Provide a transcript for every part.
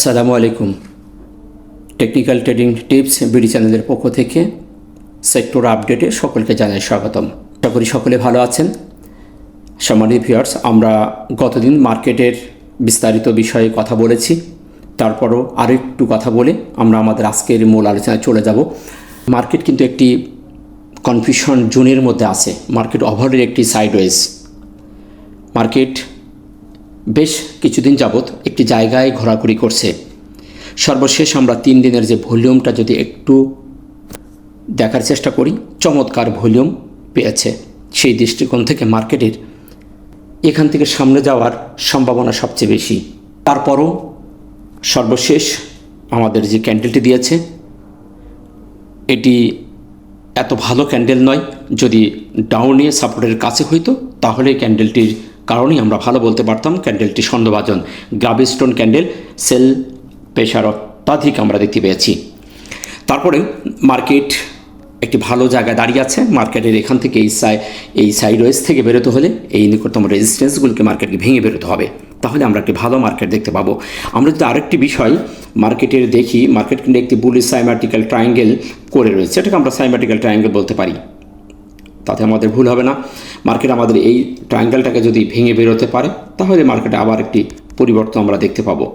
আসসালামু আলাইকুম। Technical trading tips BD চ্যানেলের পক্ষ থেকে সেক্টর আপডেটে সকলকে জানাই স্বাগতম। আশা করি সকলে ভালো আছেন। সম্মানিত ভিউয়ার্স, আমরা গতদিন মার্কেটের বিস্তারিত বিষয়ে কথা বলেছি, তারপরও আরও একটু কথা বলে আমরা আমাদের আজকের মূল আলোচনায় চলে যাব। মার্কেট কিন্তু একটি কনফিউশন জোনের মধ্যে আছে। মার্কেট ওভারের একটি সাইডওয়েজ। মার্কেট বেশ কিছুদিন যাবৎ একটি জায়গায় ঘোরাঘুরি করছে। সর্বশেষ আমরা 3 দিনের যে ভলিউমটা যদি একটু দেখার চেষ্টা করি, চমৎকার ভলিউম পেয়েছে। সেই দৃষ্টিকোণ থেকে মার্কেটের এখান থেকে সামনে যাওয়ার সম্ভাবনা সবচেয়ে বেশি। তারপরও সর্বশেষ আমাদের যে ক্যান্ডেলটি দিয়েছে, এটি এত ভালো ক্যান্ডেল নয়। যদি ডাউনে সাপোর্টের কাছে হইতো তাহলে ক্যান্ডেলটির কারণেই আমরা ভালো বলতে পারতাম ক্যান্ডেলটি সন্দেহভাজন। গ্রাভিস্টোন ক্যান্ডেল, সেল প্রেশার অত্যাধিক আমরা দেখতে পেয়েছি। তারপরে মার্কেট একটি ভালো জায়গায় দাঁড়িয়ে আছে। মার্কেটের এখান থেকে এই সাইডওয়েজ থেকে বেরোতে হলে এই নিকটতম রেজিস্ট্যান্সগুলোকে মার্কেটকে ভেঙে বেরোতে হবে, তাহলে আমরা একটি ভালো মার্কেট দেখতে পাবো। আমরা যদি আরেকটি বিষয় মার্কেটের দেখি, মার্কেট কিন্তু একটি বুলিশ সাইমেট্রিক্যাল ট্রায়াঙ্গেল করে রয়েছে। এটাকে আমরা সাইমেট্রিক্যাল ট্রায়াঙ্গেল বলতে পারি, তাতে আমাদের ভুল হবে না। মার্কেট আমাদের এই ট্রায়াঙ্গেলটাকে যদি ভেঙে বেরোতে পারে তাহলে মার্কেটে আবার একটি পরিবর্তন আমরা দেখতে পাবো।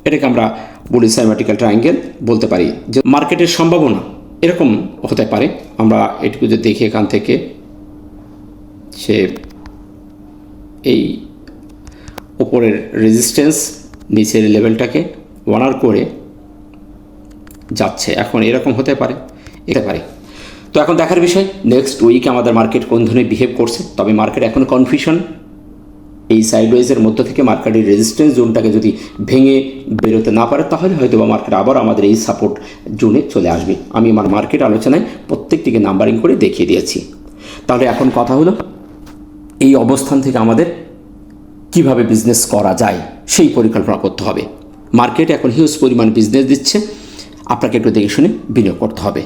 এটাকে আমরা বুলিশ সাইমেট্রিক্যাল ট্রায়াঙ্গেল বলতে পারি। যে মার্কেটের সম্ভাবনা এরকম হতে পারে। আমরা এটুকু যদি দেখি, এখান থেকে সে এই ওপরের রেজিস্ট্যান্স নিচের লেভেলটাকে অনার করে যাচ্ছে, এখন এরকম হতে পারে। তো এখন দেখার বিষয় নেক্সট উইকে আমাদের মার্কেট কোন ধরনের বিহেভ করছে। তবে মার্কেট এখন কনফিউশন। এই সাইডওয়েজের মধ্য থেকে মার্কেটের রেজিস্ট্যান্স জোনটাকে যদি ভেঙে বেরোতে না পারে তাহলে হয়তো বা মার্কেট আবার আমাদের এই সাপোর্ট জোনে চলে আসবে। আমি আমার মার্কেট আলোচনায় প্রত্যেকটিকে নাম্বারিং করে দেখিয়ে দিয়েছি। তাহলে এখন কথা হলো এই অবস্থান থেকে আমাদের কিভাবে বিজনেস করা যায় সেই পরিকল্পনা করতে হবে। মার্কেট এখন হিউজ পরিমাণ বিজনেস দিচ্ছে, আপনাকে একটু দেখে শুনে বিনিয়োগ করতে হবে।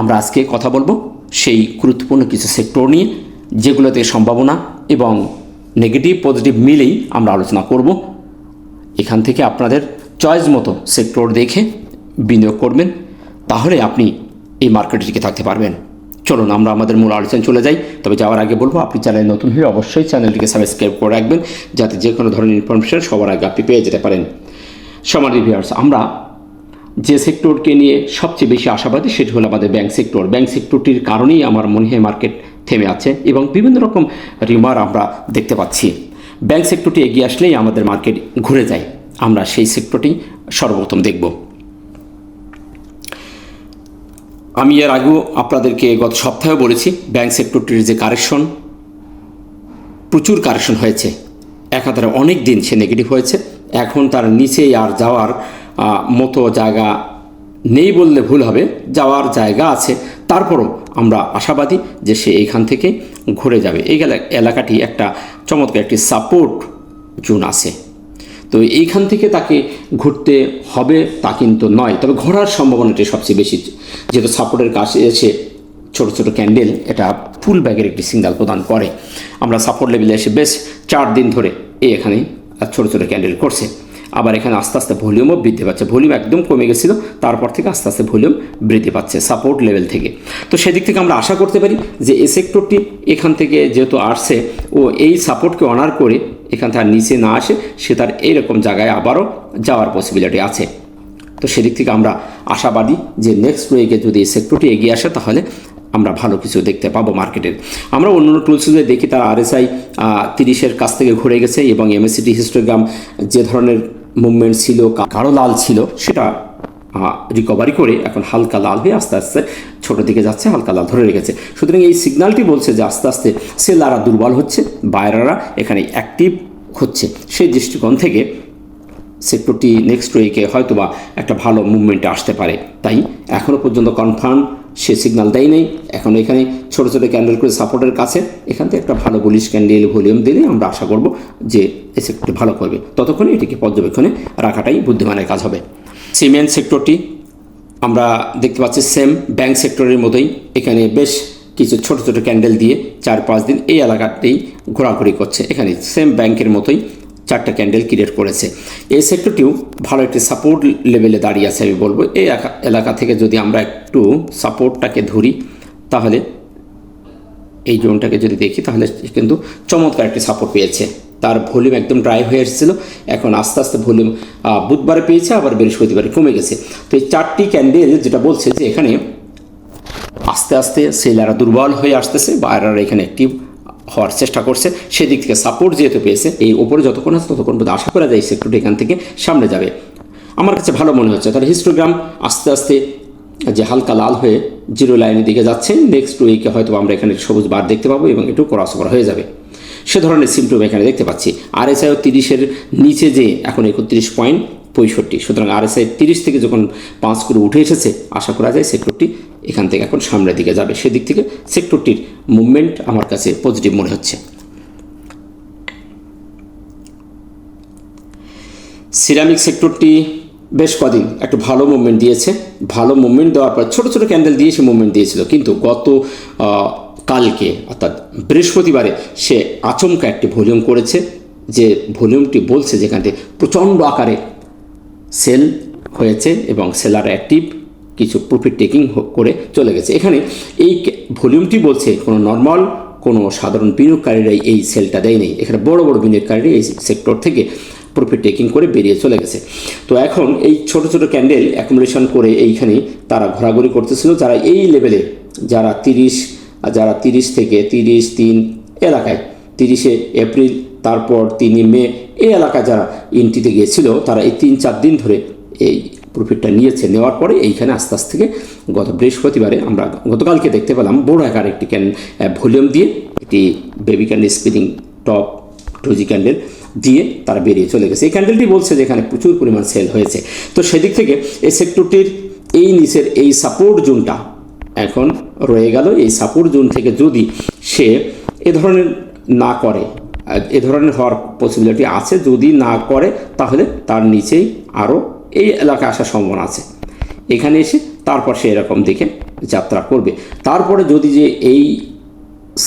আমরা আজকে কথা বলবো সেই গুরুত্বপূর্ণ কিছু সেক্টর নিয়ে, যেগুলোতে সম্ভাবনা এবং নেগেটিভ পজিটিভ মিলেই আমরা আলোচনা করব। এখান থেকে আপনাদের চয়েস মতো সেক্টর দেখে বিনিয়োগ করবেন, তাহলে আপনি এই মার্কেটে টিকে থাকতে পারবেন। চলুন আমরা আমাদের মূল আলোচনায় চলে যাই। তবে যাওয়ার আগে বলবো, আপনি চ্যানেল নতুন হয়ে অবশ্যই চ্যানেলটিকে সাবস্ক্রাইব করে রাখবেন, যাতে যে কোনো ধরনের ইনফরমেশন সবার আগে আপনি পেয়ে যেতে পারেন। সম্মানিত ভিউয়ার্স, আমরা যে সেক্টরকে নিয়ে সবচেয়ে বেশি আশাবাদী সেটি হলো আমাদের ব্যাংক সেক্টর। ব্যাংক সেক্টরটির কারণেই আমার মনে হয় মার্কেট থেমে আছে এবং বিভিন্ন রকম রিমার আমরা দেখতে পাচ্ছি। ব্যাংক সেক্টরটি এগিয়ে আসলেই আমাদের মার্কেট ঘুরে যায়। আমরা সেই সেক্টরটি সর্বপ্রথম দেখব। আমি এর আগেও আপনাদেরকে গত সপ্তাহে বলেছি, ব্যাংক সেক্টরটির যে কারেকশন, প্রচুর কারেকশন হয়েছে। একাধারে অনেক দিন সে নেগেটিভ হয়েছে। এখন তার নিচে আর যাওয়ার মতো জায়গা নেই বললে ভুল হবে, যাওয়ার জায়গা আছে। তারপরও আমরা আশাবাদী যে সে এইখান থেকে ঘুরে যাবে। এই এলাকাটি একটা চমৎকার একটি সাপোর্ট জোন আছে। তো এইখান থেকে তাকে ঘুরতে হবে তা কিন্তু নয়, তবে ঘোরার সম্ভাবনাটি সবচেয়ে বেশি। যেহেতু সাপোর্টের কাছে এসে ছোট ছোট ক্যান্ডেল এটা ফুল ব্যাগের একটি সিগন্যাল প্রদান করে। আমরা সাপোর্ট লেভেলে এসে বেশ 4 দিন ধরে এখানে ছোট ছোট ক্যান্ডেল করছে। আবার এখানে আস্তে আস্তে ভলিউমও বৃদ্ধি পাচ্ছে। ভলিউম একদম কমে গেছিলো, তারপর থেকে আস্তে আস্তে ভলিউম বৃদ্ধি পাচ্ছে সাপোর্ট লেভেল থেকে। তো সেদিক থেকে আমরা আশা করতে পারি যে এই সেক্টরটি এখান থেকে যেহেতু আসছে ও এই সাপোর্টকে অনার করে এখান থেকে আর নিচে না আসে, সে তার এইরকম জায়গায় আবারও যাওয়ার পসিবিলিটি আছে। তো সেদিক থেকে আমরা আশাবাদী যে নেক্সট উইকে যদি এই সেক্টরটি এগিয়ে আসে তাহলে আমরা ভালো কিছু দেখতে পাবো মার্কেটের। আমরা অন্য টুলসে দেখি তার RSI 30-এর কাছ থেকে ঘুরে গেছে এবং MACD হিস্টোগ্রাম যে ধরনের মুভমেন্ট ছিল, গাঢ় লাল ছিল, সেটা রিকভারি করে এখন হালকা লাল হয়ে আস্তে আস্তে ছোটোর দিকে যাচ্ছে, হালকা লাল ধরে রেখেছে। সুতরাং এই সিগন্যালটি বলছে যে আস্তে আস্তে সেলাররা দুর্বল হচ্ছে, বায়াররা এখানে অ্যাক্টিভ হচ্ছে। সেই দৃষ্টিকোণ থেকে সেক্টরটি নেক্সট উইকে হয়তো বা একটা ভালো মুভমেন্টে আসতে পারে। তাই এখনও পর্যন্ত কনফার্ম সে সিগন্যাল দেয় নেই। এখন এখানে ছোটো ছোটো ক্যান্ডেল করে সাপোর্টের কাছে এখান থেকে একটা ভালো বুলিশ ক্যান্ডেল ভলিউম দিলে আমরা আশা করব যে এই সেক্টরটি ভালো করবে। ততক্ষণে এটিকে পর্যবেক্ষণে রাখাটাই বুদ্ধিমানের কাজ হবে। সিমেন্ট সেক্টরটি আমরা দেখতে পাচ্ছি সেম ব্যাংক সেক্টরের মতোই এখানে বেশ কিছু ছোট ছোট ক্যান্ডেল দিয়ে 4-5 দিন এই এলাকাতেই ঘোরাঘুরি করছে। এখানে সেম ব্যাংকের মতোই 4টা ক্যান্ডেল ক্রিয়েট করেছে। এই সেক্টরটিও ভালো একটি সাপোর্ট লেভেলে দাঁড়িয়ে আছে আমি বলবো। এই এলাকা থেকে যদি আমরা একটু সাপোর্টটাকে ধরি, তাহলে এই জোনটাকে যদি দেখি তাহলে কিন্তু চমৎকার একটি সাপোর্ট পেয়েছে। তার ভলিউম একদম ড্রাই হয়ে এসেছিল, এখন আস্তে আস্তে ভলিউম বুধবারে পেয়েছে, আবার বৃহস্পতিবারে কমে গেছে। তো এই 4টি ক্যান্ডেল যেটা বলছে যে এখানে আস্তে আস্তে সেলাররা দুর্বল হয়ে আসতেছে, বায়াররা এখানে অ্যাক্টিভ হওয়ার চেষ্টা করছে। সেদিক থেকে সাপোর্ট যেহেতু পেয়েছে, এই ওপরে যতক্ষণ আছে ততক্ষণ পর্যন্ত আশা করা যায় এই সেক্টরটি এখান থেকে সামনে যাবে। আমার কাছে ভালো মনে হচ্ছে। তার হিস্টোগ্রাম আস্তে আস্তে যে হালকা লাল হয়ে জিরো লাইনের দিকে যাচ্ছে, নেক্সট উইকে হয়তো আমরা এখানে সবুজ বার দেখতে পাবো এবং একটু ক্রস ওভার হয়ে যাবে, সে ধরনের সিমটম এখানে দেখতে পাচ্ছি। আরএসআইও 30-এর নিচে যে এখন 31.65, সুতরাং আরএসআই 30 থেকে যখন 5 করে উঠে এসেছে, আশা করা যায় সেক্টরটি এখান থেকে এখন সামনের দিকে যাবে। সেদিক থেকে সেক্টরটির মুভমেন্ট আমার কাছে পজিটিভ মনে হচ্ছে। সিরামিক সেক্টরটি বেশ কদিন একটু ভালো মুভমেন্ট দিয়েছে। ভালো মুভমেন্ট দেওয়ার পর ছোটো ছোটো ক্যান্ডেল দিয়ে সে মুভমেন্ট দিয়েছিল, কিন্তু গত কালকে অর্থাৎ বৃহস্পতিবারে সে আচমকা একটি ভলিউম করেছে, যে ভলিউমটি বলছে যেখান থেকে প্রচণ্ড আকারে সেল হয়েছে এবং সেলার অ্যাক্টিভ কিছু প্রফিট টেকিং করে চলে গেছে। এখানে এই ভলিউমটি বলছে কোনো নর্মাল কোনো সাধারণ বিনিয়োগকারীরাই এই সেলটা দেয়নি, এখানে বড় বড় বিনিয়োগকারীরা এই সেক্টর থেকে প্রফিট টেকিং করে বেরিয়ে চলে গেছে। তো এখন এই ছোট ছোট ক্যান্ডেল অ্যাকুমুলেশন করে এইখানেই তারা ঘোরাঘুরি করতেছিল। যারা এই লেভেলে, যারা 30 থেকে 33 এলাকায়, 30শে এপ্রিল তারপর 3 মে এই এলাকায় যারা এন্ট্রিতে গিয়েছিল, তারা এই 3-4 দিন ধরে এই প্রফিটটা নিয়েছে। নেওয়ার পরে এইখানে আস্তে আস্তে থেকে গত বৃহস্পতিবারে আমরা গতকালকে দেখতে পেলাম বড় আকার একটি ভলিউম দিয়ে একটি baby candle spinning top doji candle দিয়ে তারা বেরিয়ে চলে গেছে। এই ক্যান্ডেলটি বলছে যে এখানে প্রচুর পরিমাণ সেল হয়েছে। তো সেদিক থেকে এই সেক্টরটির এই নিচের এই সাপোর্ট জোনটা এখন রয়ে গেল। এই সাপোর্ট জোন থেকে যদি সে এ ধরনের না করে, এ ধরনের হওয়ার পসিবিলিটি আছে, যদি না করে তাহলে তার নিচেই আরও এই এলাকায় আসার সম্ভাবনা আছে। এখানে এসে তারপর সে এরকম দিকে যাত্রা করবে। তারপরে যদি যে এই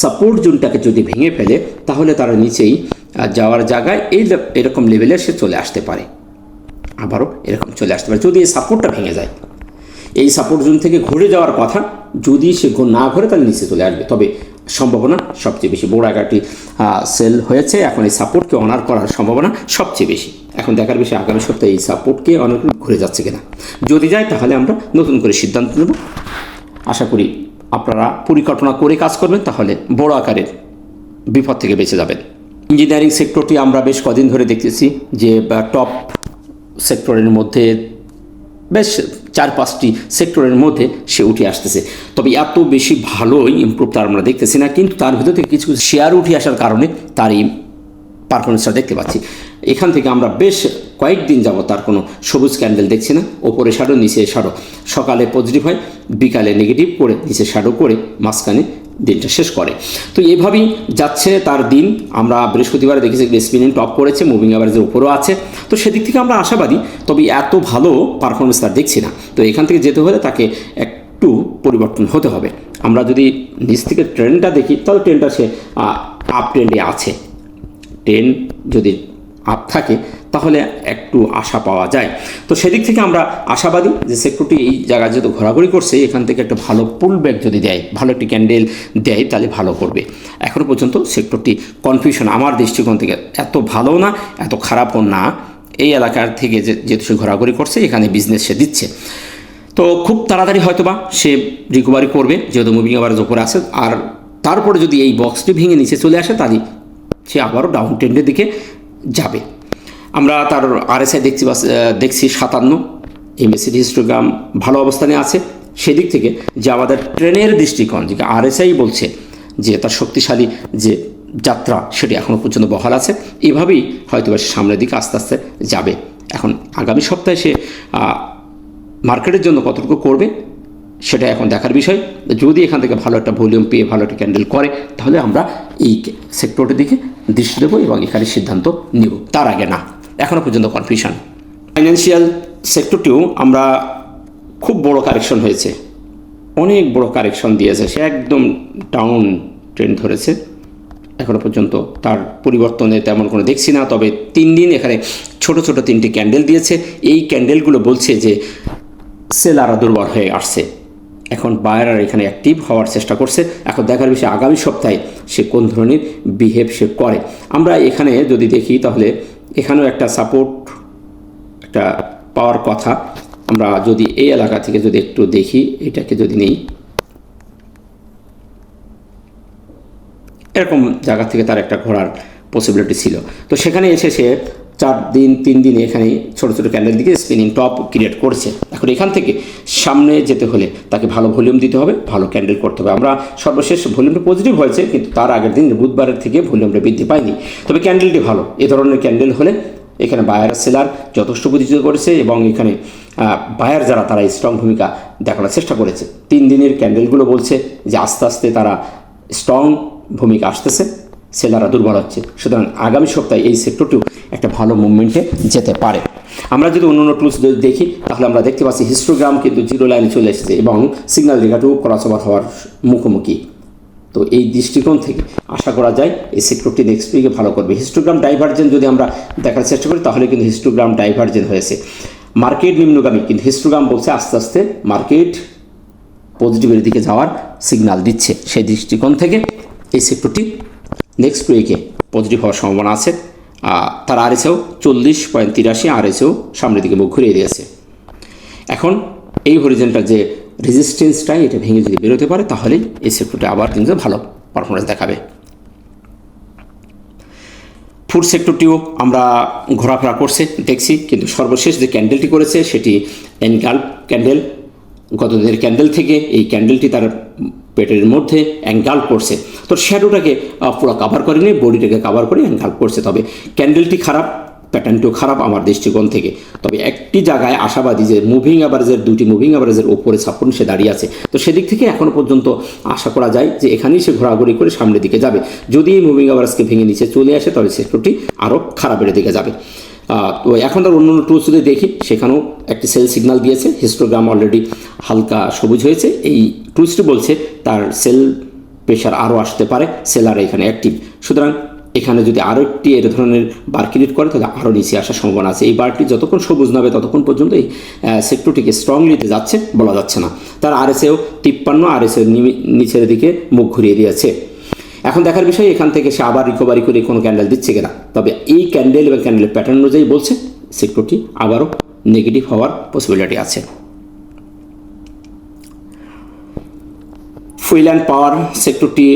সাপোর্ট জোনটাকে যদি ভেঙে ফেলে, তাহলে তারা নিচেই যাওয়ার জায়গায় এরকম লেভেলে সে চলে আসতে পারে, আবারও এরকম চলে আসতে পারে যদি এই সাপোর্টটা ভেঙে যায়। এই সাপোর্ট জোন থেকে ঘুরে যাওয়ার কথা, যদি সে না ঘুরে তাহলে নিচে চলে আসবে। তবে সম্ভাবনা সবচেয়ে বেশি, বড় আকারটি সেল হয়েছে, এখন এই সাপোর্টকে অনার করার সম্ভাবনা সবচেয়ে বেশি। এখন দেখার বিষয় আগামী সপ্তাহে এই সাপোর্টকে অনার ঘুরে যাচ্ছে কিনা। যদি যায় তাহলে আমরা নতুন করে সিদ্ধান্ত নেব। আশা করি আপনারা পরিকল্পনা করে কাজ করবেন, তাহলে বড় আকারের বিপদ থেকে বেঁচে যাবেন। ইঞ্জিনিয়ারিং সেক্টরটি আমরা বেশ কদিন ধরে দেখতেছি যে টপ সেক্টরের মধ্যে বেশ 4-5টি সেক্টরের মধ্যে সে উঠে আসতেছে। তবে এত বেশি ভালোই ইমপ্রুভ তার আমরা দেখতেছি না, কিন্তু তার ভিতর থেকে কিছু কিছু শেয়ার উঠে আসার কারণে তার এই পারফরমেন্সটা দেখতে পাচ্ছি। এখান থেকে আমরা বেশ কয়েকদিন যাব তার কোনো সবুজ ক্যান্ডেল দেখছি না। ওপরে শ্যাডো, নিচে শ্যাডো, সকালে পজিটিভ হয়, বিকালে নেগেটিভ করে, নিচে শ্যাডো করে, মাঝখানে দিনটা শেষ করে। তো এভাবেই যাচ্ছে তার দিন। আমরা বৃহস্পতিবার দেখেছি স্পিনিং টপ করেছে, মুভিং অ্যাভারেজের উপরেও আছে। তো সেদিক থেকে আমরা আশাবাদী, তবে এত ভালো পারফরমেন্স তার দেখছি না। তো এখান থেকে যেতে হলে তাকে একটু পরিবর্তন হতে হবে। আমরা যদি নিচ থেকে ট্রেন্ডটা দেখি, তাহলে ট্রেন্ডটা সে আপ ট্রেন্ডে আছে। ট্রেন্ড যদি আপ থাকে তাহলে একটু আশা পাওয়া যায়। তো সেদিক থেকে আমরা আশাবাদী যে সেক্টরটি এই জায়গায় যেহেতু ঘোরাঘুরি করছে, এখান থেকে একটা ভালো পুল ব্যাক যদি দেয়, ভালো একটি ক্যান্ডেল দেয়, তাহলে ভালো করবে। এখনও পর্যন্ত সেক্টরটি কনফিউশন আমার দৃষ্টিকোণ থেকে এত ভালো না, এত খারাপও না। এই এলাকার থেকে যেহেতু সে ঘোরাঘুরি করছে, এখানে বিজনেস সে দিচ্ছে, তো খুব তাড়াতাড়ি হয়তোবা সে রিকভারি করবে, যেহেতু মুভিং অ্যাভারেজ উপরে আছে। আর তারপরে যদি এই বক্সটি ভেঙে নিচে চলে আসে, তাহলে সে আবারও ডাউন ট্রেন্ডের দিকে যাবে। আমরা তার আরএসআই দেখছি 57, এমএসিডি হিস্টোগ্রাম ভালো অবস্থানে আছে। সেদিক থেকে যে আমাদের ট্রেনের দৃষ্টিকোণ, যে আরএসআই বলছে যে তার শক্তিশালী যে যাত্রা, সেটি এখনও পর্যন্ত বহাল আছে। এভাবেই হয়তো সে সামনের দিকে আস্তে আস্তে যাবে। এখন আগামী সপ্তাহে সে মার্কেটের জন্য কতটুকু করবে সেটা এখন দেখার বিষয়। যদি এখান থেকে ভালো একটা ভলিউম পেয়ে ভালো একটা ক্যান্ডেল করে, তাহলে আমরা এই সেক্টরটির দিকে দৃষ্টি দেবো এবং এখানে সিদ্ধান্ত নেব, তার আগে না। এখনও পর্যন্ত কনফিউশন। ফাইন্যান্সিয়াল সেক্টরটিও আমরা খুব বড় কারেকশন হয়েছে, অনেক বড় কারেকশন দিয়েছে। সে একদম ডাউন ট্রেন্ড ধরেছে, এখনও পর্যন্ত তার পরিবর্তনে তেমন কোনো দেখছি না। তবে 3 দিন এখানে ছোট ছোট 3টি ক্যান্ডেল দিয়েছে। এই ক্যান্ডেলগুলো বলছে যে সেলাররা দুর্বল হয়ে আসছে। এখন বায়াররা এখানে অ্যাক্টিভ হওয়ার চেষ্টা করছে। এখন দেখার বিষয় আগামী সপ্তাহে সে কোন ধরনের বিহেভ সে করে। আমরা এখানে যদি দেখি তাহলে এখানেও একটা সাপোর্ট একটা পাওয়ার কথা। আমরা যদি এই এলাকা থেকে যদি একটু দেখি, এটাকে যদি নেই, এরকম জায়গা থেকে তার একটা ঘোরার পসিবিলিটি ছিল। তো সেখানে এসে সে 4 দিন 3 দিনে এখানে ছোটো ছোটো ক্যান্ডেল দিকে স্পিনিং টপ ক্রিয়েট করছে। এখন এখান থেকে সামনে যেতে হলে তাকে ভালো ভলিউম দিতে হবে, ভালো ক্যান্ডেল করতে হবে। আমরা সর্বশেষ ভলিউমটা পজিটিভ হয়েছে, কিন্তু তার আগের দিন বুধবারের থেকে ভলিউমটা বৃদ্ধি পায়নি। তবে ক্যান্ডেলটি ভালো। এ ধরনের ক্যান্ডেল হলে এখানে বায়ার সেলার যথেষ্ট প্রতিযোগিতা করেছে এবং এখানে বায়ার যারা তারা স্ট্রং ভূমিকা দেখানোর চেষ্টা করেছে। 3 দিনের ক্যান্ডেলগুলো বলছে যে আস্তে আস্তে তারা স্ট্রং ভূমিকা আসতেছে, সেলাররা দুর্বল হচ্ছে। সুতরাং আগামী সপ্তাহে এই সেক্টরটিও একটা ভালো মুভমেন্টে যেতে পারে। আমরা যদি অন্য টুলস যদি দেখি তাহলে আমরা দেখতে পাচ্ছি হিস্টোগ্রাম কিন্তু 0 লাইনে চলে এসেছে এবং সিগন্যাল রেখাটিও ক্রসওভার হওয়ার মুখোমুখি। তো এই দৃষ্টিকোণ থেকে আশা করা যায় এই সেক্টরটি নেক্সট উইকে ভালো করবে। হিস্টোগ্রাম ডাইভার্জেন্ট যদি আমরা দেখার চেষ্টা করি তাহলে কিন্তু হিস্টোগ্রাম ডাইভার্জেন্ট হয়েছে, মার্কেট নিম্নগামী, কিন্তু হিস্টোগ্রাম বলছে আস্তে আস্তে মার্কেট পজিটিভের দিকে যাওয়ার সিগন্যাল দিচ্ছে। সেই দৃষ্টিকোণ থেকে এই সেক্টরটি নেক্সট উইকে পজিটিভ হওয়ার সম্ভাবনা আছে। তার আরএসএও 40.83, আরএসএও সামনের দিকে মুখ ঘুরিয়ে দিয়েছে। এখন এই হরিজেন্টাল যে রেজিস্ট্যান্সটাই এটা ভেঙে যদি বেরোতে পারে তাহলেই এই সেক্টরটা আবার কিন্তু ভালো পারফরমেন্স দেখাবে। ফুড সেক্টরটিও আমরা ঘোরাফেরা করছে দেখছি, কিন্তু সর্বশেষ যে ক্যান্ডেলটি করেছে সেটি এনগাল্প ক্যান্ডেল। গত দিনের ক্যান্ডেল থেকে এই ক্যান্ডেলটি তার পেটের মধ্যে অ্যাঙ্গাল্প করছে। তো শ্যাডোটাকে পুরো কাভার করেনি, বডিটাকে কাভার করে অ্যাঙ্গাল্প করছে। তবে ক্যান্ডেলটি খারাপ, প্যাটার্নটিও খারাপ আমার দৃষ্টিকোণ থেকে। তবে একটি জায়গায় আশাবাদী যে মুভিং অ্যাভারেজের 2টি মুভিং অ্যাভারেজের ওপরে সাপোর্ট সে দাঁড়িয়ে আছে। তো সেদিক থেকে এখনও পর্যন্ত আশা করা যায় যে এখানেই সে ঘোরাঘুরি করে সামনের দিকে যাবে। যদি এই মুভিং অ্যাভারেজকে ভেঙে নিচে চলে আসে তাহলে সেক্টরটি আরও খারাপের দিকে যাবে। তো এখন তার অন্য টুলস যদি দেখি সেখানেও একটি সেল সিগন্যাল দিয়েছে। হিস্টোগ্রাম অলরেডি হালকা সবুজ হয়েছে। এই টুলসটি বলছে তার সেল প্রেশার আরও আসতে পারে, সেলার এখানে অ্যাক্টিভ। সুতরাং এখানে যদি আরও একটি এর ধরনের বার ক্রিয়েট করে তাহলে আরও নিচে আসার সম্ভাবনা আছে। এই বারটি যতক্ষণ সবুজ না হবে ততক্ষণ পর্যন্ত এই সেক্টরটিকে স্ট্রংলিতে যাচ্ছে বলা যাচ্ছে না। তার আরএসএও 53, আরএসএ নিচের দিকে মুখ ঘুরিয়ে দিয়েছে। এখন দেখার বিষয় এখান থেকে সে আবার রিকভারি করে কোনো ক্যান্ডেল দিচ্ছে কিনা। তবে এই ক্যান্ডেল এবং ক্যান্ডেলের প্যাটার্ন অনুযায়ী বলছে সেক্টরটি আবারও নেগেটিভ হওয়ার পসিবিলিটি আছে। ফুয়েল অ্যান্ড পাওয়ার সেক্টরটি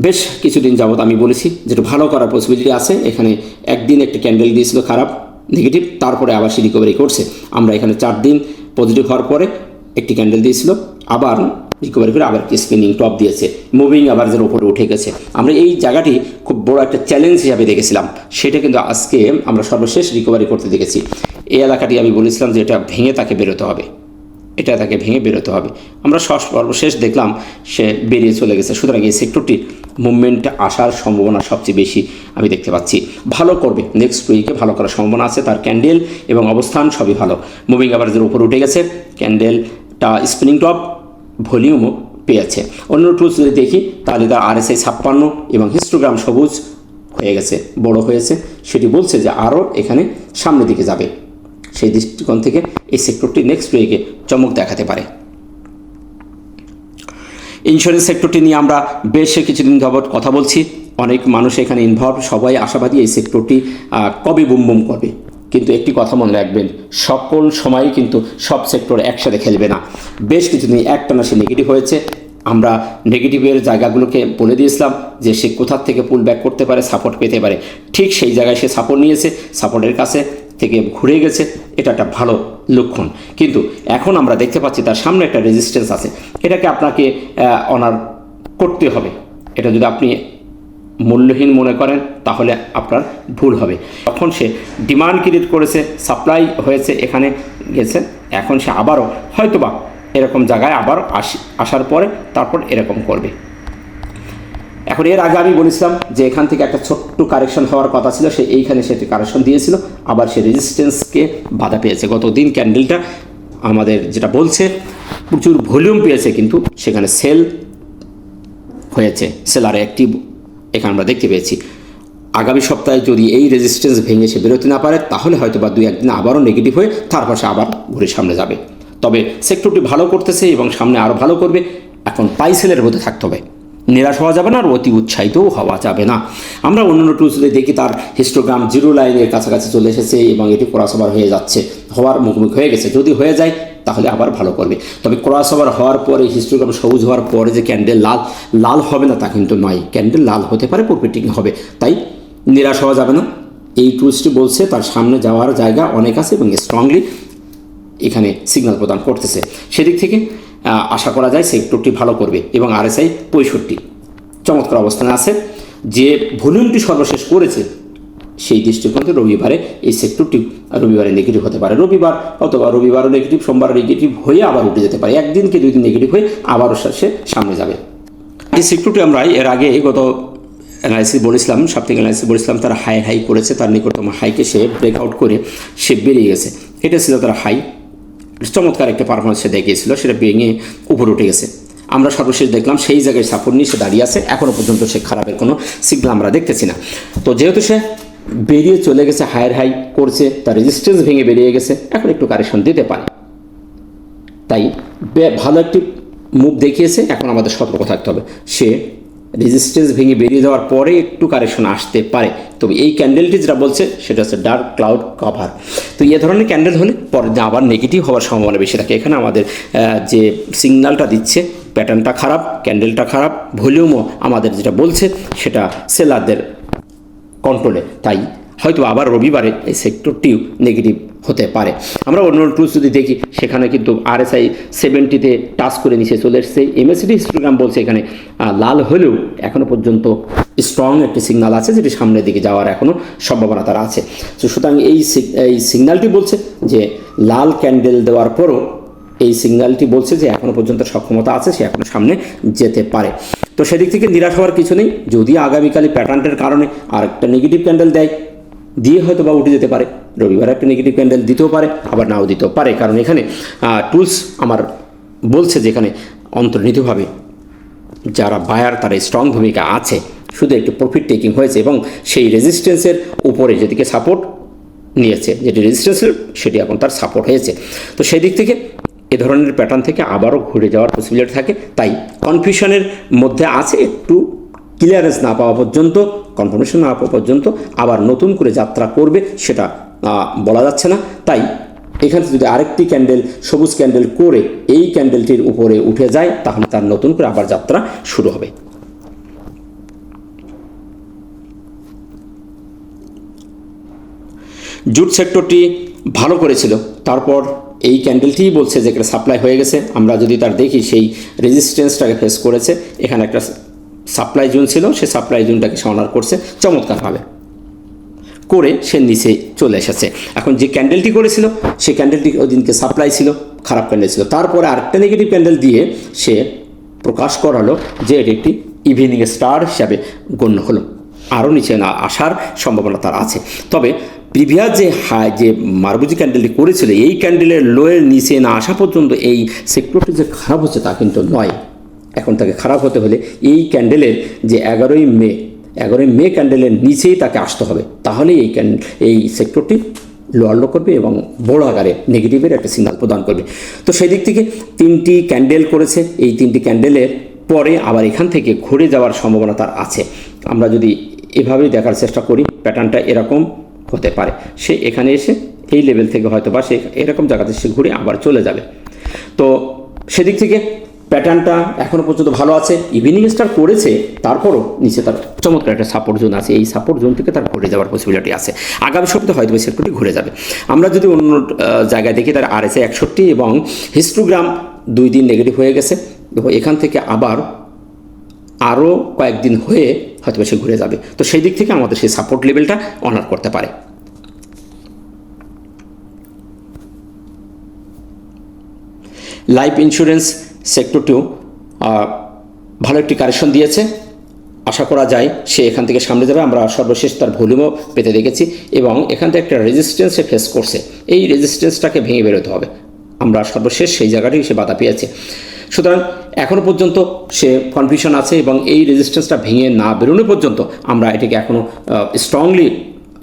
বেশ কিছুদিন যাবত আমি বলেছি যেটা ভালো করার পসিবিলিটি আছে। এখানে একদিন একটি ক্যান্ডেল দিয়েছিল খারাপ নেগেটিভ, তারপরে আবার সে রিকভারি করছে। আমরা এখানে 4 দিন পজিটিভ হওয়ার পরে একটি ক্যান্ডেল দিয়েছিল, আবার রিকভারি করে আবার স্পিনিং টপ দিয়েছে, মুভিং অ্যাভারেজের উপরে উঠে গেছে। আমরা এই জায়গাটি খুব বড় একটা চ্যালেঞ্জ হিসাবে দেখেছিলাম, সেটা কিন্তু আজকে আমরা সর্বশেষ রিকভারি করতে দেখেছি। এই এলাকাটি আমি বলেছিলাম যে এটা ভেঙে তাকে বেরোতে হবে, এটা তাকে ভেঙে বেরোতে হবে। আমরা সর্বশেষ দেখলাম সে বেরিয়ে চলে গেছে। সুতরাং এই সেক্টরটির মুভমেন্ট আসার সম্ভাবনা সবচেয়ে বেশি আমি দেখতে পাচ্ছি। ভালো করবে, নেক্সট উইকে ভালো করার সম্ভাবনা আছে। তার ক্যান্ডেল এবং অবস্থান সবই ভালো, মুভিং অ্যাভারেজের উপর উঠে গেছে, ক্যান্ডেলটা স্পিনিং টপ, ভলিউমও পেয়েছে। অন্য টুলস যদি দেখি তাহলে তার আরএসআই 56 এবং হিস্টোগ্রাম সবুজ হয়ে গেছে, বড় হয়েছে। সেটি বলছে যে আরও এখানে সামনের দিকে যাবে। সেই দৃষ্টিকোণ থেকে এই সেক্টরটি নেক্সট উইকে চমক দেখাতে পারে। ইন্স্যুরেন্স সেক্টরটি নিয়ে আমরা বেশ কিছুদিন যাবৎ কথা বলছি, অনেক মানুষ এখানে ইনভলভ, সবাই আশাবাদী এই সেক্টরটি কবে বুম বুম করবে। কিন্তু একটি কথা মনে রাখবেন, সকল সময়ই কিন্তু সব সেক্টর একসাথে খেলবে না। বেশ কিছুদিন একটানা সে নেগেটিভ হয়েছে। আমরা নেগেটিভের জায়গাগুলোকে বলে দিয়েছিলাম যে সে কোথার থেকে পুল ব্যাক করতে পারে, সাপোর্ট পেতে পারে। ঠিক সেই জায়গায় সে সাপোর্ট নিয়েছে, সাপোর্টের কাছে থেকে ঘুরে গেছে, এটা একটা ভালো লক্ষণ। কিন্তু এখন আমরা দেখতে পাচ্ছি তার সামনে একটা রেজিস্ট্যান্স আছে, এটাকে আপনাকে অনার করতে হবে। এটা যদি আপনি মূল্যহীন মনে করেন তাহলে আপনার ভুল হবে। তখন সে ডিমান্ড ক্রিয়েট করেছে, সাপ্লাই হয়েছে, এখানে গেছে, এখন সে আবারও হয়তোবা এরকম জায়গায় আবার আসার পরে তারপর এরকম করবে। এখন এর আগে আমি বলেছিলাম যে এখান থেকে একটা ছোট্ট কারেকশন হওয়ার কথা ছিল, সে এইখানে সেটি কারেকশন দিয়েছিল, আবার সে রেজিস্ট্যান্সকে বাধা পেয়েছে। গত দিন ক্যান্ডেলটা আমাদের যেটা বলছে প্রচুর ভলিউম পেয়েছে, কিন্তু সেখানে সেল হয়েছে, সেলার অ্যাক্টিভ এখানে আমরা দেখতে পেয়েছি। আগামী সপ্তাহে যদি এই রেজিস্ট্যান্স ভেঙে সে বেরোতে না পারে তাহলে হয়তো বা 2-1 দিন আবারও নেগেটিভ হয়ে তার পাশে আবার ঘুরে সামনে যাবে। তবে সেক্টরটি ভালো করতেছে এবং সামনে আরও ভালো করবে। এখন পাইসেলের মধ্যে থাকতে হবে, নিরাশ হওয়া যাবে না আর অতি উৎসাহিতও হওয়া যাবে না। আমরা অন্যান্য টুলসে দেখি তার হিস্টোগ্রাম জিরো লাইনের কাছাকাছি চলে এসেছে এবং এটি ক্রস ওভার হয়ে যাচ্ছে, হওয়ার মুখোমুখি হয়ে গেছে। যদি হয়ে যায় তাহলে আবার ভালো করবে। তবে ক্রস ওভার হওয়ার পরে হিস্টোগ্রাম সবুজ হওয়ার পরে যে ক্যান্ডেল লাল হবে না তা কিন্তু নয়, ক্যান্ডেল লাল হতে পারে, প্রফিটিং হবে, তাই নিরাশ হওয়া যাবে না। এই টুলসটি বলছে তার সামনে যাওয়ার জায়গা অনেক আছে এবং স্ট্রংলি এখানে সিগন্যাল প্রদান করতেছে। সেদিক থেকে আশা করা যায় সেক্টরটি ভালো করবে এবং RSI 65 চমৎকার অবস্থানে আছে। যে ভলিউমটি সর্বশেষ করেছে সেই দৃষ্টিকোণে রবিবারে এই সেক্টরটি রবিবারে নেগেটিভ হতে পারে, রবিবার অথবা রবিবারও নেগেটিভ, সোমবার নেগেটিভ হয়ে আবার উঠে যেতে পারে, একদিন কি 2 দিন নেগেটিভ হয়ে আবারও সে সামনে যাবে। এই সেক্টরটি আমরা এর আগে গত অ্যানালাইসিস বলেছিলাম, সাপ্তাহিক অ্যানালাইসিস বলেছিলাম তার হাই করেছে, তার নিকটতম হাইকে সে ব্রেকআউট করে সে বেরিয়ে গেছে। এটা ছিল তার হাই, চমৎকার একটা পারফরমেন্স সে দেখিয়েছিল, সেটা ভেঙে উপরে উঠে গেছে। আমরা সর্বশেষ দেখলাম সেই জায়গায় সাপোর্ট নিয়ে সে দাঁড়িয়ে আছে, এখনও পর্যন্ত সে খারাপের কোনো সিগন্যাল আমরা দেখতেছি না। তো যেহেতু সে বেরিয়ে চলে গেছে, হাই করছে, তার রেজিস্ট্যান্স ভেঙে বেরিয়ে গেছে, এখন একটু কারেকশন দিতে পারে, তাই ভালো একটি মুভ দেখিয়েছে। এখন আমাদের সতর্ক থাকতে হবে, সে রেজিস্ট্যান্স ভেঙে বেরিয়ে যাওয়ার পরে একটু কারেকশন আসতে পারে। তবে এই ক্যান্ডেলটি যেটা বলছে সেটা হচ্ছে ডার্ক ক্লাউড কভার। তো এই ধরনের ক্যান্ডেল হলে পরে আবার নেগেটিভ হওয়ার সম্ভাবনা বেশি থাকে। এখানে আমাদের যে সিগন্যালটা দিচ্ছে প্যাটার্নটা খারাপ, ক্যান্ডেলটা খারাপ, ভলিউমও আমাদের যেটা বলছে সেটা সেলারদের কন্ট্রোলে, তাই হয়তো আবার রবিবারে এই সেক্টরটিও নেগেটিভ হতে পারে। আমরা অন্য টুলস যদি দেখি সেখানে কিন্তু RSI 70-তে টাচ করে নিচে চলে এসেছে। MACD হিস্টোগ্রাম বলছে এখানে লাল হলেও এখনও পর্যন্ত স্ট্রং একটি সিগন্যাল আছে যেটি সামনের দিকে যাওয়ার এখনও সম্ভাবনা তার আছে। তো সুতরাং এই সিগন্যালটি বলছে যে লাল ক্যান্ডেল দেওয়ার পরও এই সিগন্যালটি বলছে যে এখনও পর্যন্ত সক্ষমতা আছে, সে এখনও সামনে যেতে পারে। তো সেদিক থেকে নিরাশ হওয়ার কিছু নেই। যদি আগামীকালে প্যাটার্নটার কারণে আরেকটা নেগেটিভ ক্যান্ডেল দেয়, দিয়ে হয়তো বা উঠে যেতে পারে, রবিবার একটা নেগেটিভ ক্যান্ডেল দিতেও পারে, আবার নাও দিতেও পারে। কারণ এখানে টুলস আমার বলছে যে এখানে অন্তর্নিহিতভাবে যারা বায়ার তারা স্ট্রং ভূমিকা আছে, শুধু একটু প্রফিট টেকিং হয়েছে এবং সেই রেজিস্ট্যান্সের উপরে যেদিকে সাপোর্ট নিয়েছে, যেটি রেজিস্ট্যান্সের সেটি এখন তার সাপোর্ট হয়েছে। তো সেই দিক থেকে এ ধরনের প্যাটার্ন থেকে আবারও ঘুরে যাওয়ার পসিবিলিটি থাকে। তাই কনফিউশনের মধ্যে আছে, একটু ক্লিয়ারেন্স না পাওয়া পর্যন্ত, কনফার্মেশন না পাওয়া পর্যন্ত আবার নতুন করে যাত্রা করবে সেটা বলা যাচ্ছে না। তাই এখানে যদি আরেকটি ক্যান্ডেল সবুজ ক্যান্ডেল করে এই ক্যান্ডেলটির উপরে উঠে যায় তাহলে তার নতুন করে আবার যাত্রা শুরু হবে। জুট সেক্টরটি ভালো করেছিল, তারপর এই ক্যান্ডেলটিই বলছে যে একটা সাপ্লাই হয়ে গেছে। আমরা যদি তার দেখি সেই রেজিস্ট্যান্সটাকে ফেস করেছে, এখানে একটা সাপ্লাই জোন ছিল, সে সাপ্লাই জোনটাকে সে অনার করছে চমৎকারভাবে করে, সে নিচে চলে এসেছে। এখন যে ক্যান্ডেলটি করেছিল সেই ক্যান্ডেলটি ওই দিনকে সাপ্লাই ছিল, খারাপ ক্যান্ডেল ছিল, তারপরে আরেকটা নেগেটিভ ক্যান্ডেল দিয়ে সে প্রকাশ করালো যে এটি একটি ইভিনিং স্টার হিসাবে গণ্য হলো, আরও নিচে না আসার সম্ভাবনা তার আছে। তবে প্রিভিয়াস যে মারবুজি ক্যান্ডেলটি করেছিল এই ক্যান্ডেলের লোয়ের নিচে না আসা পর্যন্ত এই সেক্টরটি যে খারাপ হচ্ছে তা কিন্তু নয়। এখন তাকে খারাপ হতে হলে এই ক্যান্ডেলের যে 11ই মে ক্যান্ডেলের নিচেই তাকে আসতে হবে, তাহলে এই সেক্টরটি লোয়ার করবে এবং বড় আকারে নেগেটিভের একটা সিগন্যাল প্রদান করবে। তো সেই দিক থেকে 3টি ক্যান্ডেল করেছে, এই 3টি ক্যান্ডেলের পরে আবার এখান থেকে ঘুরে যাওয়ার সম্ভাবনা তার আছে। আমরা যদি এভাবেই দেখার চেষ্টা করি প্যাটার্নটা এরকম হতে পারে, সে এখানে এসে এই লেভেল থেকে হয়তো বা সে এরকম জায়গাতে সে ঘুরে আবার চলে যাবে। তো সেদিক থেকে প্যাটার্নটা এখনও পর্যন্ত ভালো আছে, ইভিনিং স্টার করেছে, তারপরও নিচে তার চমৎকার একটা সাপোর্ট জোন আছে, এই সাপোর্ট জোন থেকে তার ঘুরে যাওয়ার পসিবিলিটি আছে। আগামী সপ্তাহে হয়তো এই সেক্টরটি ঘুরে যাবে। আমরা যদি অন্য জায়গায় দেখি তার RSI 61 এবং হিস্টোগ্রাম 2 দিন নেগেটিভ হয়ে গেছে, এখান থেকে আবার আরও কয়েকদিন হয়ে হয়তো সে ঘুরে যাবে। তো সেই দিক থেকে আমাদের সেই সাপোর্ট লেভেলটা অনার করতে পারে। লাইফ ইন্স্যুরেন্স সেক্টরটিও ভালো একটি কারেকশন দিয়েছে, আশা করা যায় সে এখান থেকে সামনে যাবে। আমরা সর্বশেষ তার ভলিউমও পেতে দেখেছি এবং এখান থেকে একটা রেজিস্ট্যান্স সে ফেস করছে, এই রেজিস্ট্যান্সটাকে ভেঙে বেরোতে হবে। আমরা সর্বশেষ সেই জায়গাটি সে বাধা পেয়েছে। সুতরাং এখনও পর্যন্ত সে কনফিউশন আছে এবং এই রেজিস্ট্যান্সটা ভেঙে না বেরোনো পর্যন্ত আমরা এটাকে এখনও স্ট্রংলি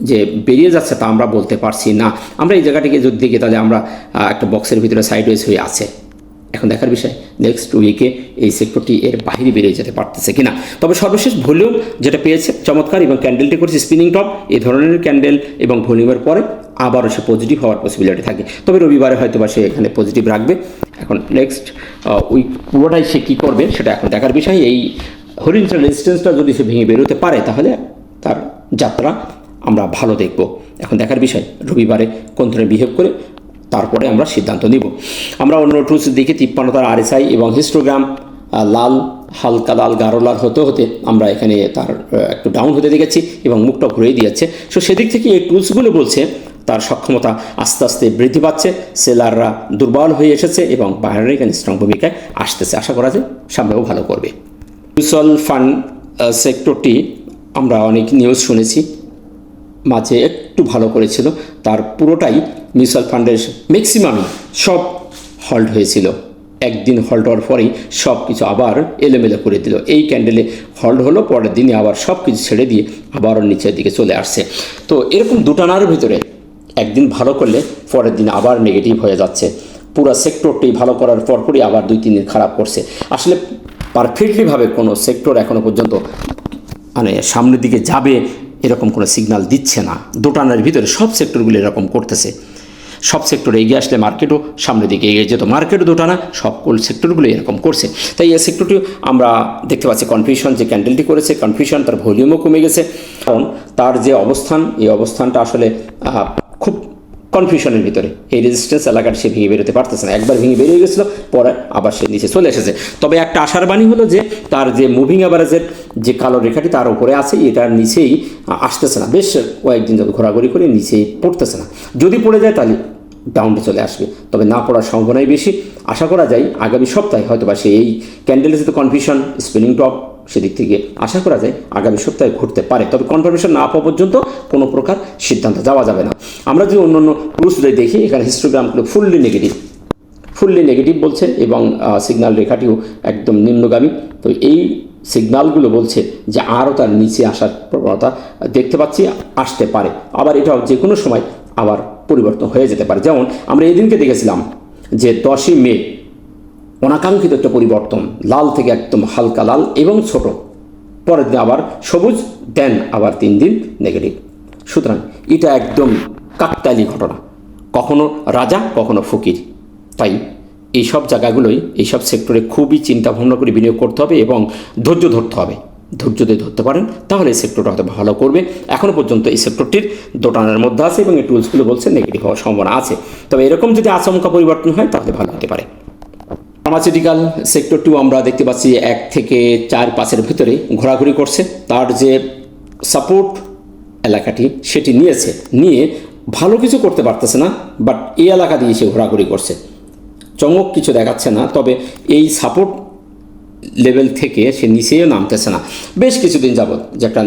যে বেরিয়ে যাচ্ছে তা আমরা বলতে পারছি না। আমরা এই জায়গাটিকে যদি দেখি তাহলে আমরা একটা বক্সের ভিতরে সাইডওয়েজ হয়ে আছে। এখন দেখার বিষয় নেক্সট উইকে এই সেক্টরটি এর বাইরে বেরিয়ে যেতে পারতেছে কিনা। তবে সর্বশেষ ভলিউম যেটা পেয়েছে চমৎকার এবং ক্যান্ডেলটি করেছে স্পিনিং টপ, এই ধরনের ক্যান্ডেল এবং ভলিউমের পরে আবারও সে পজিটিভ হওয়ার পসিবিলিটি থাকে। তবে রবিবারে হয়তো বা সে এখানে পজিটিভ রাখবে। এখন নেক্সট উইক পুরোটাই সে কী করবে সেটা এখন দেখার বিষয়। এই হরিজন্টাল রেজিস্ট্যান্সটা যদি সে ভেঙে বেরোতে পারে তাহলে তার যাত্রা আমরা ভালো দেখব। এখন দেখার বিষয় রবিবারে কোন ধরনের বিহেভ করে, তারপরে আমরা সিদ্ধান্ত নিব। আমরা অন্য টুলস দিকে 53 তার আরএসআই এবং হিস্টোগ্রাম লাল, হালকা লাল, গাঢ় লাল হতে হতে আমরা এখানে তার একটু ডাউন হতে দেখেছি এবং মুখটা ঘুরেই দিয়েছে। সো সেদিক থেকে এই টুলসগুলো বলছে তার সক্ষমতা আস্তে আস্তে বৃদ্ধি পাচ্ছে, সেলাররা দুর্বল হয়ে এসেছে এবং বাইরের এখানে স্ট্রং ভূমিকায় আসতেছে। আশা করা যায় সামনেও ভালো করবে। মিউচুয়াল ফান্ড সেক্টরটি আমরা অনেক নিউজ শুনেছি, মাঝে একটু ভালো করেছিল, তার পুরোটাই মিউচুয়াল ফান্ডের ম্যাক্সিমামই সব হল্ড হয়েছিল। একদিন হল্ড হওয়ার পরেই সব কিছু আবার এলোমেলো করে দিল। এই ক্যান্ডেলে হল্ড হলো, পরের দিনে আবার সব কিছু ছেড়ে দিয়ে আবারও নিচের দিকে চলে আসছে। তো এরকম দুটানার ভিতরে একদিন ভালো করলে পরের দিন আবার নেগেটিভ হয়ে যাচ্ছে। পুরো সেক্টরটি ভালো করার পরপরই আবার 2-3 দিন খারাপ করছে। আসলে পারফেক্টলিভাবে কোনো সেক্টর এখনও পর্যন্ত মানে সামনের দিকে যাবে এরকম কোনো সিগন্যাল দিচ্ছে না। দোটানার ভিতরে সব সেক্টরগুলো এরকম করতেছে। সব সেক্টরে এগিয়ে আসলে মার্কেটও সামনের দিকে এগিয়ে যেত, মার্কেটও দোটানা, সকল সেক্টরগুলো এরকম করছে। তাই এই সেক্টরটিও আমরা দেখতে পাচ্ছি কনফিউশন যে ক্যান্ডেলটি করেছে, কনফিউশন তার ভলিউমও কমে গেছে, কারণ তার যে অবস্থান এই অবস্থানটা আসলে খুব কনফিউশনের ভিতরে। এই রেজিস্ট্যান্স এলাকাটা সে ভেঙে বেরোতে পারতেছে না, একবার ভেঙে বেরিয়ে গেছিলো, পরে আবার সে নিচে চলে এসেছে। তবে একটা আশার বাণী হলো যে তার যে মুভিং অ্যাভারেজের যে কালো রেখাটি তার উপরে আছে, এটার নিচেই আসতেছে না, বেশ কয়েকদিন যাবে ঘোরাঘুরি করে নিচেই পড়তেছে না। যদি পড়ে যায় তাহলে ডাউনে চলে আসবে, তবে না পড়ার সম্ভাবনাই বেশি। আশা করা যায় আগামী সপ্তাহে হয়তো বা সে এই ক্যান্ডেলের যেহেতু কনফিউশন স্পিনিং টপ, সেদিক থেকে আশা করা যায় আগামী সপ্তাহে ঘুরতে পারে। তবে কনফার্মেশন না পাওয়া পর্যন্ত কোনো প্রকার সিদ্ধান্ত যাওয়া যাবে না। আমরা যদি অন্য অন্য টুলসগুলো দেখি, এখানে হিস্টোগ্রামগুলো ফুললি নেগেটিভ বলছে এবং সিগন্যাল রেখাটিও একদম নিম্নগামী। তো এই সিগন্যালগুলো বলছে যে আরও তার নিচে আসার প্রবণতা দেখতে পাচ্ছি, আসতে পারে। আবার এটাও যে কোনো সময় আবার পরিবর্তন হয়ে যেতে পারে। যেমন আমরা এদিনকে দেখেছিলাম যে 10ই মে অনাকাঙ্ক্ষিত একটা পরিবর্তন, লাল থেকে একদম হালকা লাল এবং ছোট, পরের দিন আবার সবুজ, দেন আবার 3 দিন নেগেটিভ। সুতরাং এটা একদম কাকতালি ঘটনা, কখনো রাজা কখনো ফকির। তাই এইসব জায়গাগুলোই, এইসব সেক্টরে খুবই চিন্তা ভাবনা করে বিনিয়োগ করতে হবে এবং ধৈর্য ধরতে হবে। ধৈর্য দিয়ে ধরতে পারেন তাহলে এই সেক্টরটা হয়তো ভালো করবে। এখনও পর্যন্ত এই সেক্টরটির দোটানার মধ্যে আছে এবং এই টুলসগুলো বলছে নেগেটিভ হওয়ার সম্ভাবনা আছে। তবে এরকম যদি আচমকা পরিবর্তন হয় তাহলে ভালো হতে পারে। ফার্মাসিউটিক্যাল সেক্টরটিও আমরা দেখতে পাচ্ছি 1 থেকে 4-5-এর ভিতরে ঘোরাঘুরি করছে। তার যে সাপোর্ট এলাকাটি সেটি নিয়ে ভালো কিছু করতে পারতেছে না, বাট এই এলাকা দিয়ে সে ঘোরাঘুরি করছে, চমক কিছু দেখাচ্ছে না। তবে এই সাপোর্ট লেভেল থেকে সে নিচেও নামতেছে না। বেশ কিছুদিন যাবত যে একটা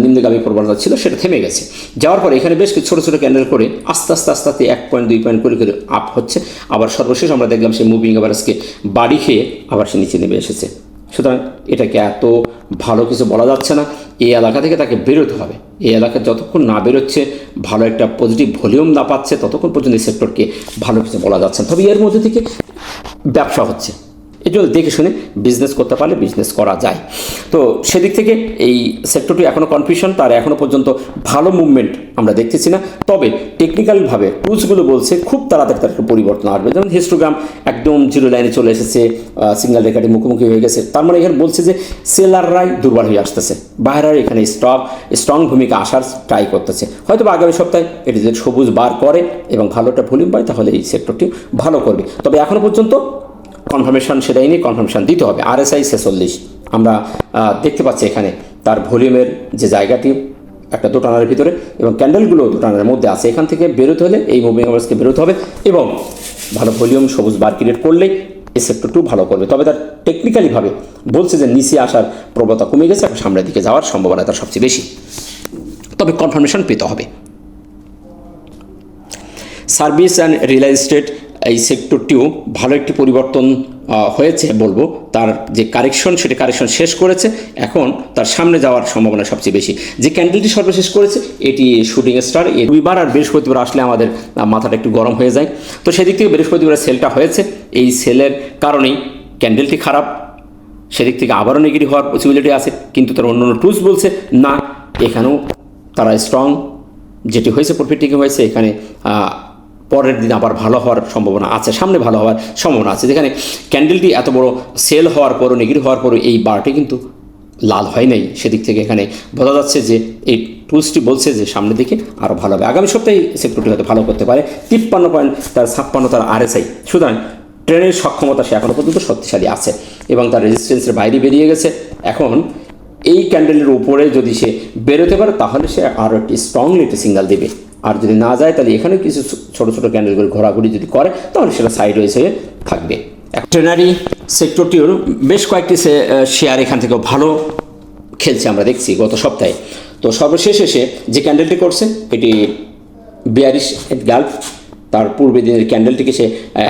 নিম্নগামী প্রবণতা ছিল সেটা থেমে গেছে। যাওয়ার পরে এখানে বেশ কিছু ছোটো ছোটো ক্যান্ডেল করে আস্তে আস্তে 1 পয়েন্ট 2 পয়েন্ট করে আপ হচ্ছে। আবার সর্বশেষ আমরা দেখলাম সে মুভিং অ্যাভারেজকে বাড়ি খেয়ে আবার সে নিচে নেমে এসেছে। সুতরাং এটাকে এত ভালো কিছু বলা যাচ্ছে না। এই এলাকা থেকে তাকে বেরোতে হবে। এই এলাকা যতক্ষণ না বেরোচ্ছে, ভালো একটা পজিটিভ ভলিউম না পাচ্ছে, ততক্ষণ পর্যন্ত এই সেক্টরকে ভালো কিছু বলা যাচ্ছে না। তবে এর মধ্যে থেকে ব্যবসা হচ্ছে, এই জন্য দেখে শুনে বিজনেস করতে পারলে বিজনেস করা যায়। তো সেদিক থেকে এই সেক্টরটি এখনও কনফিউশন, তার এখনও পর্যন্ত ভালো মুভমেন্ট আমরা দেখতেছি না। তবে টেকনিক্যালভাবে টুলসগুলো বলছে খুব তাড়াতাড়ি তার পরিবর্তন আসবে। যেমন হিস্টোগ্রাম একদম জিরো লাইনে চলে এসেছে, সিগন্যাল রেখাটি মুখোমুখি হয়ে গেছে। তার মানে এখানে বলছে যে সেলাররাই দুর্বল হয়ে আসতেছে, বাইরের এখানে স্ট্রং ভূমিকা আসার ট্রাই করতেছে। হয়তো বা আগামী সপ্তাহে এটি যদি সবুজ বার করে এবং ভালো একটা ভলিউম পায় তাহলে এই সেক্টরটি ভালো করবে। তবে এখনও পর্যন্ত কনফার্মেশন সেটাই নিয়ে কনফার্মেশন দিতে হবে। RSI 46 আমরা দেখতে পাচ্ছি এখানে তার ভলিউমের যে জায়গাটি একটা দোটানার ভিতরে এবং ক্যান্ডেলগুলো দোটানার মধ্যে আছে। এখান থেকে বেরোতে হলে এই মুভিং অ্যাভারেজকে বেরোতে হবে এবং ভালো ভলিউম সবুজ বার ক্রিয়েট করলেই এই সেক্টরটিও ভালো করবে। তবে তার টেকনিক্যালিভাবে বলছে যে নিচে আসার প্রবণতা কমে গেছে, এখন সামনের দিকে যাওয়ার সম্ভাবনা তার সবচেয়ে বেশি। তবে কনফার্মেশন পেতে হবে। সার্ভিস অ্যান্ড রিয়েল এস্টেট এই সেক্টরটিও ভালো একটি পরিবর্তন হয়েছে বলবো। তার যে কারেকশন, সেটি কারেকশন শেষ করেছে, এখন তার সামনে যাওয়ার সম্ভাবনা সবচেয়ে বেশি। যে ক্যান্ডেলটি সর্বশেষ করেছে এটি শুটিং স্টার। এই রবিবার আর বৃহস্পতিবার আসলে আমাদের মাথাটা একটু গরম হয়ে যায়। তো সেদিক থেকে বৃহস্পতিবার সেলটা হয়েছে, এই সেলের কারণেই ক্যান্ডেলটি খারাপ, সেদিক থেকে আবারও নেগেটিভ হওয়ার পসিবিলিটি আছে। কিন্তু তার অন্য টুলস বলছে না, এখানেও তারা স্ট্রং, যেটি হয়েছে প্রফিট টেকিং হয়েছে, এখানে পরের দিন আবার ভালো হওয়ার সম্ভাবনা আছে, সামনে ভালো হওয়ার সম্ভাবনা আছে। যেখানে ক্যান্ডেলটি এত বড় সেল হওয়ার পরও, নেগেটিভ হওয়ার পরও এই বারটি কিন্তু লাল হয় নাই। সেদিক থেকে এখানে বোঝা যাচ্ছে যে এই টুলসটি বলছে যে সামনের দিকে আরও ভালো হবে। আগামী সপ্তাহে সেক্টরটি হয়তো ভালো করতে পারে। 53 পয়েন্ট তার 56 তার RSI। সুতরাং ট্রেনের সক্ষমতা সে এখনও পর্যন্ত শক্তিশালী আছে এবং তার রেজিস্ট্যান্সের বাইরে বেরিয়ে গেছে। এখন এই ক্যান্ডেলের উপরে যদি সে বেরোতে পারে তাহলে সে আরও একটি স্ট্রংলি একটি সিগন্যাল দেবে। আর যদি না যায় তাহলে এখানে কিছু ছোটো ছোটো ক্যান্ডেলগুলো ঘোরাঘুরি যদি করে তাহলে সেটা সাইডওয়েজ হয়ে থাকবে। ট্রেনারি সেক্টরটির বেশ কয়েকটি শেয়ার এখান থেকেও ভালো খেলছে আমরা দেখছি গত সপ্তাহে। তো সর্বশেষ এসে যে ক্যান্ডেলটি করছে এটি বিয়ারিশ এনগাল্ফ, তার পূর্বে দিনের ক্যান্ডেলটিকে সে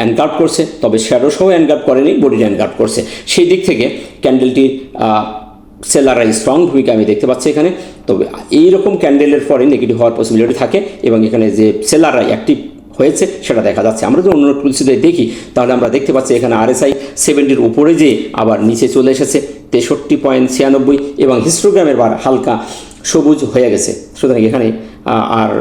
এনগাল্ফ করছে, তবে শ্যাডো সহ এনগাল্ফ করেনি, বডিটা এনগাল্ফ করছে। সেই দিক থেকে ক্যান্ডেলটি সেলাররা স্ট্রং ভূমিকা আমি দেখতে পাচ্ছি এখানে। তবে এইরকম ক্যান্ডেলের পরে নেগেটিভ হওয়ার পসিবিলিটি থাকে এবং এখানে যে সেলাররা অ্যাক্টিভ হয়েছে সেটা দেখা যাচ্ছে। আমরা যদি অন্য টুলসে দেখি তাহলে আমরা দেখতে পাচ্ছি এখানে RSI 70-র উপরে যে আবার নিচে চলে এসেছে 63.96 এবং হিস্টোগ্রামের বার হালকা সবুজ হয়ে গেছে। সুতরাং এখানে আর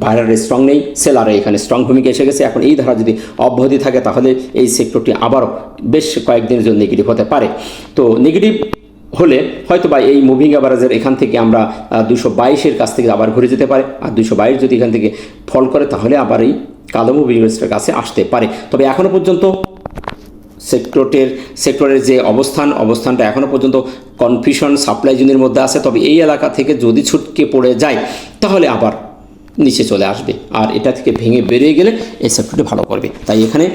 বাইরের স্ট্রং নেই, সেলারে এখানে স্ট্রং ভূমিকা এসে গেছে। এখন এই ধারা যদি অব্যাহতি থাকে তাহলে এই সেক্টরটি আবারও বেশ কয়েকদিনের জন্য নেগেটিভ হতে পারে। তো নেগেটিভ হলে হয়তো বা এই মুভিং অ্যাভারেজের এখান থেকে আমরা 222-এর কাছ থেকে আবার ঘুরে যেতে পারে। আর 222 যদি এখান থেকে ফল করে তাহলে আবার এই কালো মুভিং অ্যাভারেজের কাছে আসতে পারে। তবে এখনও পর্যন্ত সেক্টরের যে অবস্থানটা এখনও পর্যন্ত কনফিউশন সাপ্লাই জোনের মধ্যে আছে। তবে এই এলাকা থেকে যদি ছুটকে পড়ে যায় তাহলে আবার নিচে চলে আসবে, আর এটা থেকে ভেঙে বেরিয়ে গেলে এই সেক্টরটি ভালো করবে। তাই এখানে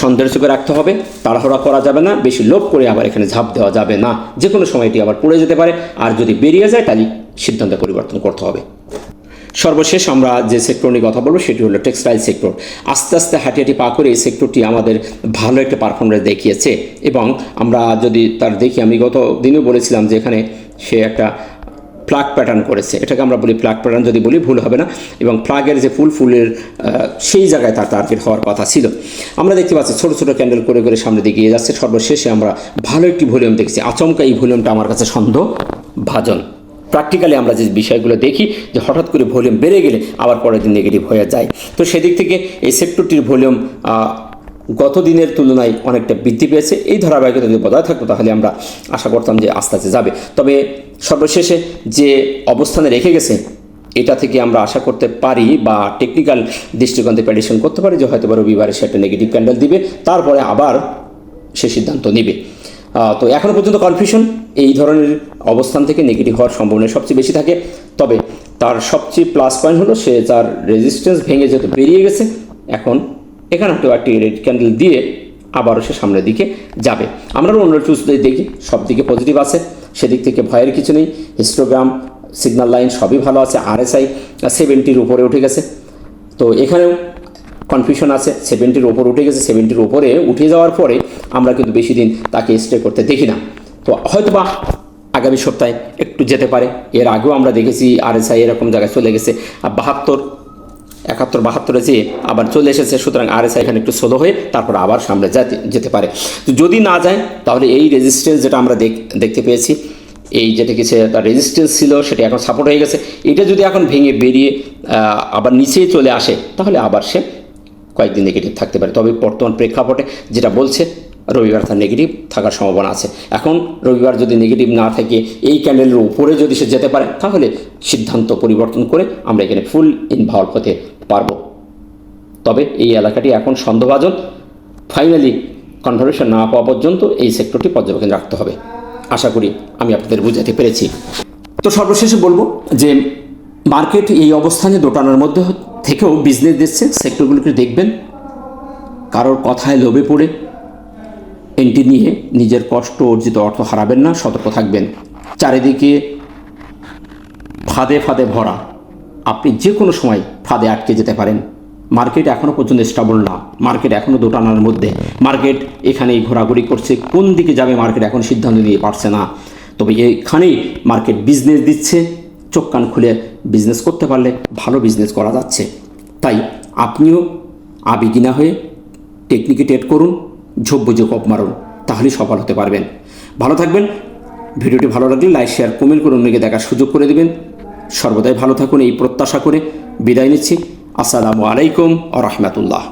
সন্দেহের চোখে রাখতে হবে, তাড়াহুড়া করা যাবে না, বেশি লোভ করে আবার এখানে ঝাঁপ দেওয়া যাবে না। যে কোনো সময় এটি আবার পড়ে যেতে পারে, আর যদি বেরিয়ে যায় তাহলে সিদ্ধান্ত পরিবর্তন করতে হবে। সর্বশেষ আমরা যে সেক্টর নিয়ে কথা বলবো সেটি হলো টেক্সটাইল সেক্টর। আস্তে আস্তে হাঁটি পা করে এই সেক্টরটি আমাদের ভালো একটা পারফরমেন্স দেখিয়েছে এবং আমরা যদি তার দেখি, আমি গত দিনেও বলেছিলাম যে এখানে সে একটা প্লাগ প্যাটার্ন করেছে, এটাকে আমরা বলি প্লাগ প্যাটার্ন, যদি বলি ভুল হবে না। এবং প্লাগের যে ফুলের সেই জায়গায় তার টার্গেট হওয়ার কথা ছিল। আমরা দেখতে পাচ্ছি ছোটো ছোটো ক্যান্ডেল করে করে সামনে দিকে এগিয়ে যাচ্ছে। সর্বশেষে আমরা ভালো একটি ভলিউম দেখছি। আচমকা এই ভলিউমটা আমার কাছে সন্দেহভাজন। প্র্যাকটিক্যালি আমরা যে বিষয়গুলো দেখি যে হঠাৎ করে ভলিউম বেড়ে গেলে আবার পরের দিন নেগেটিভ হয়ে যায়। তো সেদিক থেকে এই সেক্টরটির ভলিউম গত দিনের তুলনায় অনেকটা বৃদ্ধি পেয়েছে। এই ধারাবাহিকতা যদি বজায় থাকতো তাহলে আমরা আশা করতাম যে আস্তে আস্তে যাবে। তবে সর্বশেষে যে অবস্থানে রেখে গেছে এটা থেকে আমরা আশা করতে পারি বা টেকনিক্যাল দৃষ্টিকোণ থেকে প্রেডিকশন করতে পারি যে হয়তো রবিবারে সে একটা নেগেটিভ ক্যান্ডেল দিবে, তারপরে আবার সে সিদ্ধান্ত নেবে। তো এখনও পর্যন্ত কনফিউশন, এই ধরনের অবস্থান থেকে নেগেটিভ হওয়ার সম্ভাবনা সবচেয়ে বেশি থাকে। তবে তার সবচেয়ে প্লাস পয়েন্ট হলো সে তার রেজিস্ট্যান্স ভেঙে যেহেতু বেরিয়ে গেছে, এখন এখানে একটি রেড ক্যান্ডেল দিয়ে আবারও সে সামনের দিকে যাবে। আমরা অন্য টুলস দেখি, সব দিকে পজিটিভ আছে, সেদিক থেকে ভয়ের কিছু নেই। হিস্টোগ্রাম, সিগন্যাল লাইন সবই ভালো আছে। RSI 70-র উপরে উঠে গেছে। তো এখানেও কনফিউশন আছে, 70-র উপরে উঠে গেছে। 70-র উপরে উঠে যাওয়ার পরে আমরা কিন্তু বেশি দিন তাকে স্টে করতে দেখি না। তো হয়তো বা আগামী সপ্তাহে একটু যেতে পারে। এর আগেও আমরা দেখেছি RSI এরকম জায়গায় চলে গেছে, 71-72 যেয়ে আবার চলে এসেছে। সুতরাং RSI এখানে একটু স্লো হয়ে তারপর আবার সামনে যেতে পারে। তো যদি না যায় তাহলে এই রেজিস্ট্যান্স যেটা আমরা দেখতে পেয়েছি, এই যেটা কিছু তার রেজিস্ট্যান্স ছিল সেটা এখন সাপোর্ট হয়ে গেছে। এটা যদি এখন ভেঙে বেরিয়ে আবার নিচেই চলে আসে তাহলে আবার সে কয়েকদিন নেগেটিভ থাকতে পারে। তবে বর্তমান প্রেক্ষাপটে যেটা বলছে রবিবার তার নেগেটিভ থাকার সম্ভাবনা আছে। এখন রবিবার যদি নেগেটিভ না থাকে এই ক্যান্ডেলের উপরে যদি সে যেতে পারে তাহলে সিদ্ধান্ত পরিবর্তন করে আমরা এখানে ফুল ইনভলভ হতে পারবো। তবে এই এলাকাটি এখন সন্দেহভাজন। ফাইনালি কনফার্মেশন না পাওয়া পর্যন্ত এই সেক্টরটি পর্যবেক্ষণ রাখতে হবে। আশা করি আমি আপনাদের বুঝাতে পেরেছি। তো সর্বশেষে বলবো যে মার্কেট এই অবস্থানে দোটানার মধ্যে থেকেও বিজনেস দিচ্ছে, সেক্টরগুলোকে দেখবেন। কারোর কথায় লোভে পড়ে এন্ট্রি নিয়ে নিজের কষ্ট অর্জিত অর্থ হারাবেন না, সতর্ক থাকবেন। চারিদিকে ফাঁদে ভরা, আপনি যে কোনো সময় ফাঁদে আটকে যেতে পারেন। মার্কেট এখনও পর্যন্ত স্টেবল না, মার্কেট এখনও দোটানার মধ্যে, মার্কেট এখানেই ঘোরাঘুরি করছে, কোন দিকে যাবে মার্কেট এখন সিদ্ধান্ত নিতে পারছে না। তবে এখানেই মার্কেট বিজনেস দিচ্ছে, চোখ কান খুলে বিজনেস করতে পারলে ভালো বিজনেস করা যাচ্ছে। তাই আপনিও আবেগিনা হয়ে টেকনিকে ট্রেড করুন, ঝোপ বুঝে কপ মারুন, তাহলেই সফল হতে পারবেন। ভালো থাকবেন। ভিডিওটি ভালো লাগলে লাইক, শেয়ার, কমেন্ট করে অন্যকে দেখার সুযোগ করে দেবেন। সর্বদাই ভালো থাকুন এই প্রত্যাশা করে বিদায় নিচ্ছি। আসসালামু আলাইকুম ওয়া রাহমাতুল্লাহ।